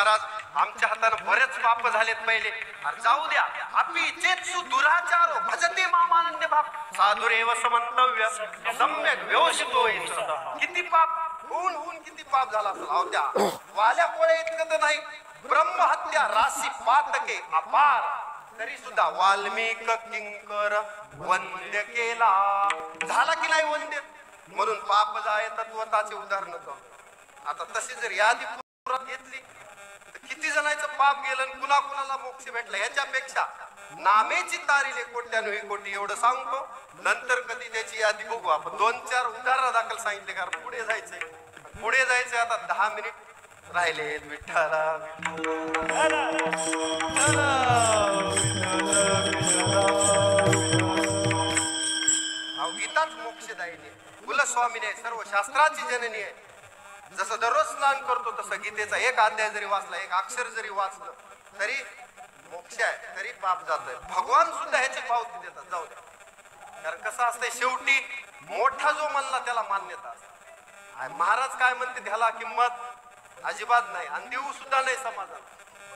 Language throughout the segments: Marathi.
महाराज आमच्या हाताने बरेच पाप झालेत पहिले. अरे जाऊ द्या. अपि चेत्सु दुराचारो भजते मामानंद भाव साधुरेव समंतव्य सम्यक व्यवस्थितो. किती पाप होऊन किती पाप झाला असेल. अहो त्या वाल्या पोळे इतकं तर नाही. ब्रह्महत्या राशी पातके अपार तरी सुद्धा वाल्मिक किंकर वंद्य केला. झाला की नाही वंद्य. म्हणून पाप जाय तत्वताचे उदाहरण करतो. आता तशी जर यादी पुरात घेतली तर किती जणांचं पाप गेलं आणि कुणा कुणाला मोक्ष भेटला. याच्यापेक्षा नामेची तारीले कोट्यानुही कोटी एवढं सांगतो. नंतर कधी त्याची यादी बघू आपण. 2-4 उदाहरण दाखल सांगितले कारण पुढे जायचंय. आता 10 मिनिट राहिले. विठ्ठला गीताच मोक्षदायिनी. कुलस्वामीने सर्व शास्त्राची जननी आहे. जसं दररोज स्नान करतो तसं गीतेचा एक अध्याय जरी वाचला, एक अक्षर जरी वाचलं तरी मोक्ष आहे. तरी पाप जातोय. भगवान सुद्धा ह्याची पावती देतात. जाऊ द्या. कारण कसं असतंय शेवटी मोठा जो म्हणला त्याला मान्यता असते. महाराज काय म्हणते त्याला किंमत अजिबात नाही. आणि देव सुद्धा नाही समाजात.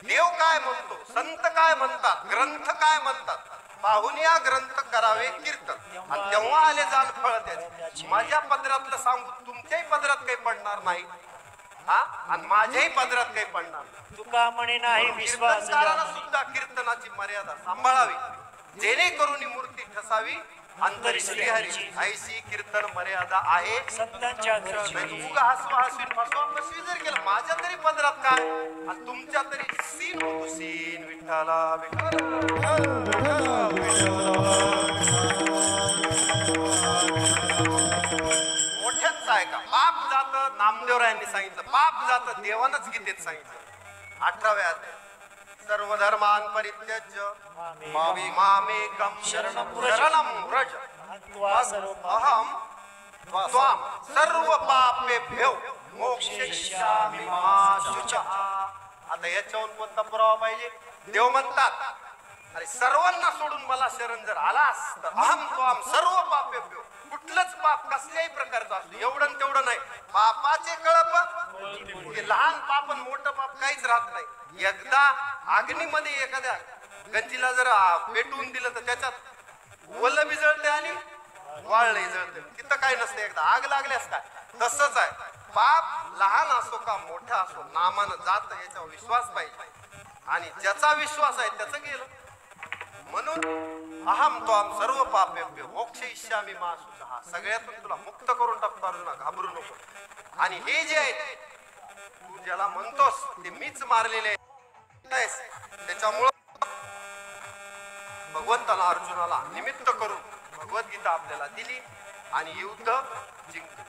देव काय म्हणतो, संत काय म्हणतात, ग्रंथ काय म्हणतात, पाहून या ग्रंथ करावे कीर्तन. आणि तेव्हा आले जाण फळ त्याचे. माझ्या पदरातलं सांगू तुमच्याही पदरात काही पडणार नाही आणि माझ्याही पदरात काही पडणार नाही. तुका म्हणे नाही विश्वास. सुद्धा कीर्तनाची मर्यादा सांभाळावी जेणेकरून मूर्ती ठसावी अंतरी श्रीहरी. ऐशी कीर्तन मर्यादा आहे संतांच्या उगा हसवीन फसवी जर केलं माझ्या तरी पदरात काय आणि तुमच्या तरी सीन होतो सीन. विठ्ठला मोठ्याच आहे का. पाप जात नामदेवरायांनी सांगितलं. पाप जात देवानच गीतेत सांगितलं. 18व्या अध्यायात सर्व धर्मान परित्यज्य मामेकं शरणं व्रज अहं त्वां सर्व पापेभ्यो मोक्षयिष्यामि मा शुचः. आता याच्यावरून कोणता पुरावा पाहिजे. देव म्हणतात अरे सर्वांना सोडून मला शरण जर आलास तर अहं त्वां सर्व पापेभ्यो. कुठलंच पाप कसल्याही प्रकारचं असतो. एवढं तेवढं नाही. पापाचे कळप लहान पाप आणि मोठं पाप काहीच राहत नाही. एकदा अग्नीमध्ये एखाद्या गंजीला जर पेटवून दिलं तर त्याच्यात ओलं बी जळते आणि वाळलंही जळते. तिथं काय नसते. एकदा आग लागल्यास काय. तसंच आहे. पाप लहान असो का मोठा असो नामानं जात याच्यावर विश्वास पाहिजे. आणि ज्याचा विश्वास आहे त्याचं गेलं. म्हणून अहम त्वां सर्व पापेभ्यो मोक्षयिष्यामि मा शुचः. सगळ्यातून तुला मुक्त करून टाकतो अर्जुना. घाबरू नको. आणि हे जे आहेत तू ज्याला म्हणतोस ते मीच मारलेले त्याच्यामुळं भगवंताला अर्जुनाला निमित्त करून भगवद्गीता आपल्याला दिली आणि युद्ध जिंकलं.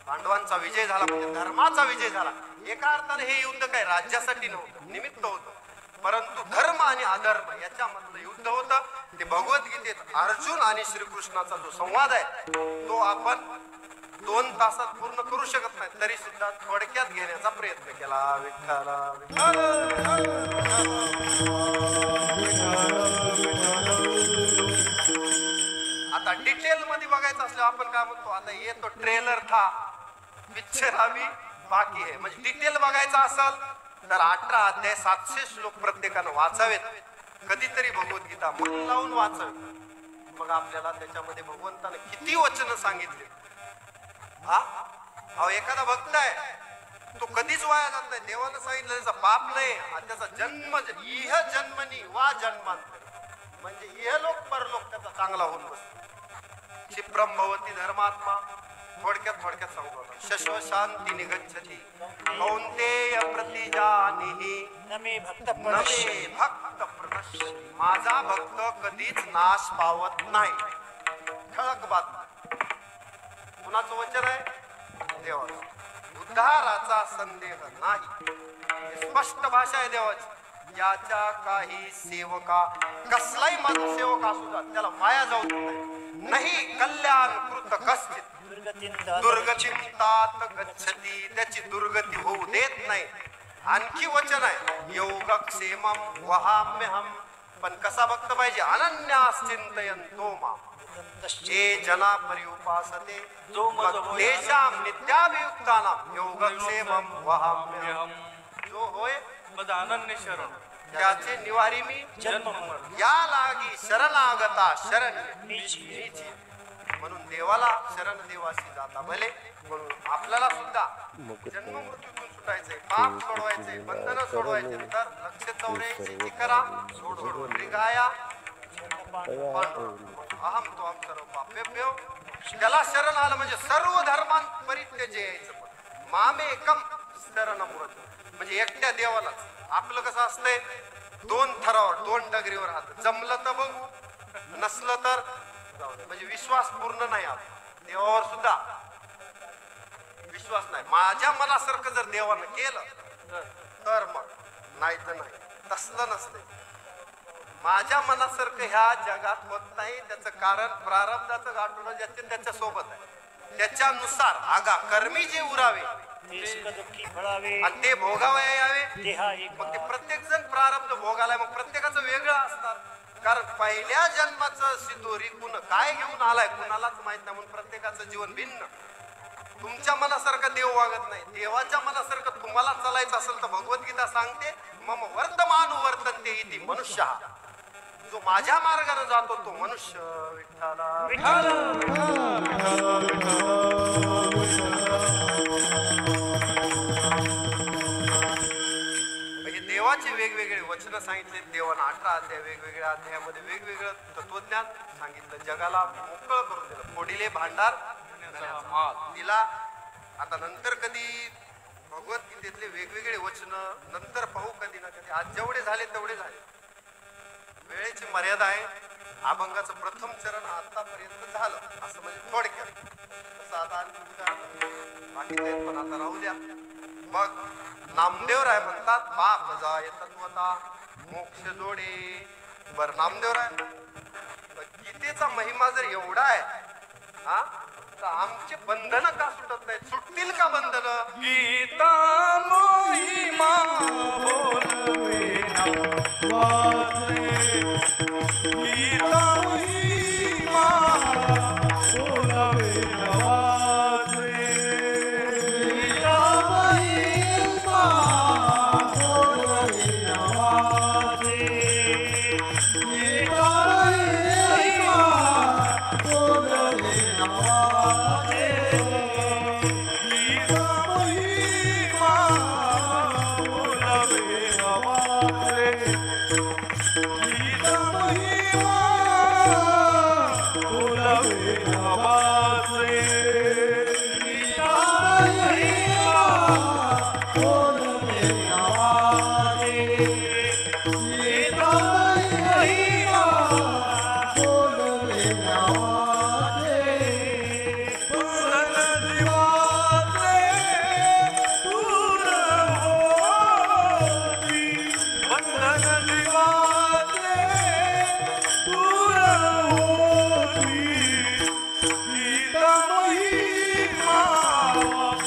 पांडवांचा विजय झाला म्हणजे धर्माचा विजय झाला. एका अर्थाने हे युद्ध काय राज्यासाठी नव्हतं, निमित्त होतं. परंतु धर्म आणि अधर्म याच्यामधलं युद्ध होतं. ते भगवद्गीतेत अर्जुन आणि श्रीकृष्णाचा जो संवाद आहे तो आपण 2 तासात पूर्ण करू शकत नाही. तरी सुद्धा थोडक्यात घेण्याचा प्रयत्न केला. विठ्ठला आता डिटेल मध्ये बघायचं असलं आपण काय म्हणतो. आता येतो ट्रेलर था पिक्चर अभी बाकी आहे. म्हणजे डिटेल बघायचं असेल तर 18 अध्याय 700 श्लोक प्रत्येकानं वाचावेत. कधीतरी भगवद्गीता मन लावून वाचावे. मग आपल्याला त्याच्यामध्ये भगवंताने किती वचन सांगितले. एखादा भक्त आहे तो कधीच वाया जात नाही. देवानं सांगितलं त्याचा पाप नाही आणि त्याचा जन्म इह जन्मनी वा जन्मांतर म्हणजे इह लोक परलोक त्याचा चांगला होऊन बसतो. क्षिप्रम भवती धर्मात्मा. थोडक्यात सांगू. शश्व शांती निगच्छति कौन्तेय प्रतिजानीहि नमे भक्त प्रणश्यति. माझा भक्त कधीच नाश पावत नाही. ठळक बात. कुणाचं वचन आहे देवाचं. उद्धाराचा संदेह नाही. स्पष्ट भाषा आहे देवाची. याच्या काही सेवका कसलाही सेवक असू द्या त्याला वाया जाऊ नाही. कल्याण कृत कश्चित दुर्गतीतात गच्छति. त्याची दुर्गती होऊ देत नाही. आणखी वचन आहे योगक्षेमं वहाम्यहं. पण कसा भक्त पाहिजे. अनन्यास चिंतयन्तो मां ये जना पर्युपासते तेषां नित्याभियुक्तानां योगक्षेमं वहाम्यहम्. जो होय मद अनन्य शरण त्याचे निवारी मी जन्म मरण या लागी शरणागता शरण नीची. नीची. म्हणून देवाला शरण देवाशी जाता भले. म्हणून आपल्याला सुद्धा जन्म मृत्यूतून सुटायचंय, पाप सोडवायचंय, बंधन सोडवायचे. तर लक्ष चौऱ्याऐंशी करा सोडून गाया अहम तो हम सर्व पापेभ्यो. त्याला शरण आलं म्हणजे सर्व धर्मां परित्यज्य यायचं. मामेकम शरणमृत म्हणजे एकट्या देवालाच. आपलं कसं असतंय, दोन थरावर दोन डगरीवर राहत. जमलं तर बघू, नसलं तर जाऊ दे. म्हणजे विश्वास पूर्ण नाही आपला देवावर सुद्धा विश्वास नाही. माझ्या मनासारखं जर देवानं केलं तर मग, नाही तर नाही. तसलं नसतंय. माझ्या मनासारखं ह्या जगात होत नाही. त्याचं कारण प्रारब्धाचं गाठोडं ज्याचे त्याच्या सोबत आहे. त्याच्यानुसार आगा कर्मी जे उरावे ते सुख दुःखी फळावे आणि ते भोगावया यावे. ते हा एक मग ते प्रत्येक जण प्रारब्ध भोगायला, मग प्रत्येकाचं वेगळं असतात. कारण पहिल्या जन्माचं सिद्धोरी कुण काय घेऊन आलाय कुणालाच माहित नाही. म्हणून प्रत्येकाचं जीवन भिन्न. तुमच्या मनासारखं देव वागत नाही. देवाच्या मनासारखं तुम्हाला चालायचं असेल तर भगवद्गीता सांगते मम वर्तमान वर्तनते इति मनुष्य. जो माझ्या मार्गाने जातो तो मनुष्य. विठ्ठला देवाचे वेगवेगळे वचन सांगितले. देवानं 18 अध्याय वेगवेगळ्या अध्यायामध्ये वेगवेगळं तत्वज्ञान सांगितलं. जगाला मोकळं करून दिलं. फोडिले भांडार दिला. आता नंतर कधी भगवद्गीतेतले वेगवेगळे वचन नंतर पाहू कधी ना कधी. आज जेवढे झाले तेवढे झाले. वेळेची मर्यादा आहे. अभंगाचं प्रथम चरण आतापर्यंत झालं असं म्हणजे थोडक्यात. तसं आता बाकीचे पण आता राहू द्या. मग नामदेवराय म्हणतात पाप जाय तत्वता मोक्ष जोडे. बर नामदेवराय गीतेचा महिमा जर एवढा आहे हा, तर आमचे बंधन का सुटत नाहीत? सुटतील का बंधन? गीता महिमा बोलवे ना वाचे. गीता महिमा बोलवे ना वाचे. गीता महिमा बोलवे ना वाचे. गीता महिमा बोलवे ना वाचे. गीता महिमा बोलवे ना वाचे. गीता महिमा बोलवे ना वाचे. गीता महिमा बोलवे ना वाचे. गीता महिमा बोलवे ना वाचे. बंधन जीवाचे दूर होती. बंधन जीवाचे दूर होती. गीता महिमा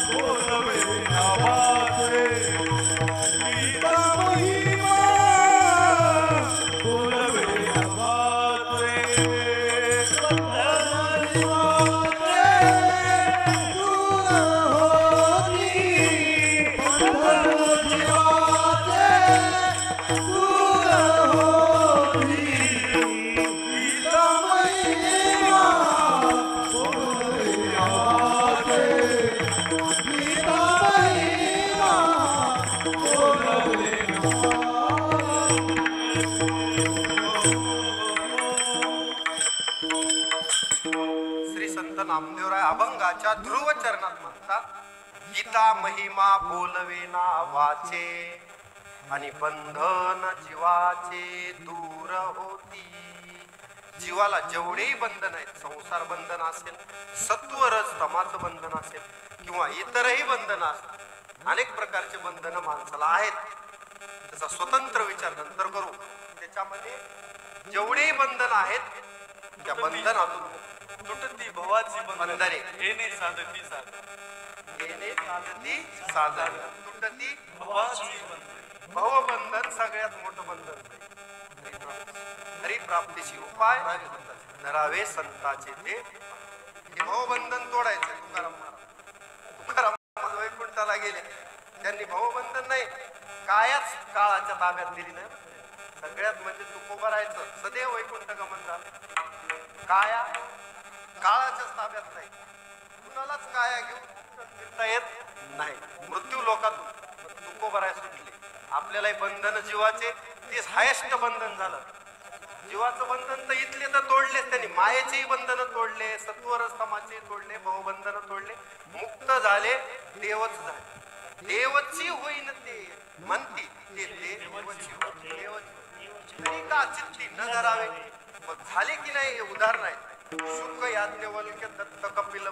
बोलवे ना वाचे. गीता महिमा बोलवे ना वाचे. बंधन जीवाचे दूर होती. बंधन जीवाचे दूर होती. गीता महिमा बोलवे ना वाचे. गीता महिमा बोलवे ना श्री संत नामदेवराय अभंगाच्या ध्रुव चरणात म्हणतात गीता महिमा बोलवे ना वाचे आणि बंधन जीवाचे दूर होती. जीवाला जेवढेही बंधन आहेत, संसार बंधन असेल, सत्व रज तमाचं बंधन असेल किंवा इतरही बंधन असतील, अनेक प्रकारचे बंधन माणसाला आहेत. त्याचा स्वतंत्र विचार नंतर करू. त्याच्यामध्ये जेवढेही बंधन आहेत त्या बंधनातून तुटती भवाची बंधने येणे साधती साध. येणे साधती साधन तुटती भवाची बंधने. भवबंधन सगळ्यात मोठं बंधन. हरिप्राप्तीची उपाय धरावे संताचे ते. भवबंधन तोडायचं. तुकाराम महाराज वैकुंठाला गेले, त्यांनी भवबंधन नाही कायाच काळाच्या ताब्यात दिली नाही. सगळ्यात म्हणजे तुकोबा राहायचं सदैव वैकुंठ गमन झालं. काया काळाच्याच ताब्यात नाही. कुणालाच काया घेऊन फिरता येत नाही. मृत्यू लोकातून तुकोबा राहाय सुटले. आपल्यालाही बंधन जीवाचे तेच हायेस्ट बंधन झालं. जीवाचं बंधन तर इथले तर तोडलेच त्यांनी. मायेचेही बंधन तोडले, सत्वरस्तमाचे तोडले, भावबंधन तोडले, मुक्त झाले, देवच झाले. देवची होईन ते म्हणती ते देवची तरी का चित्ती न धरावे. मग झाले की नाही हे उदाहरण आहे. शुक याज्ञवल्क्य दत्त कपिल